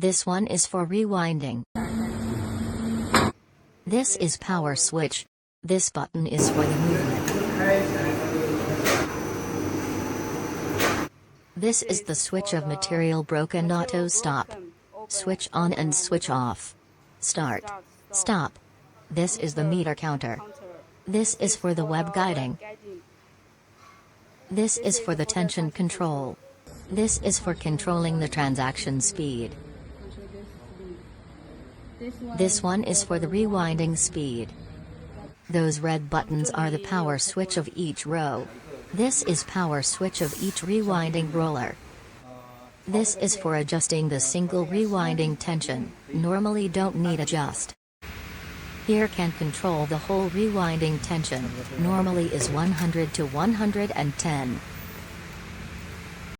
This one is for rewinding. This is power switch. This button is for the movement. This is the switch of material broken auto stop. Switch on and switch off. Start. Stop. This is the meter counter. This is for the web guiding. This is for the tension control. This is for controlling the transaction speed. This one is for the rewinding speed. Those red buttons are the power switch of each row. This is power switch of each rewinding roller. This is for adjusting the single rewinding tension, normally don't need adjust. Here can control the whole rewinding tension, normally is 100 to 110.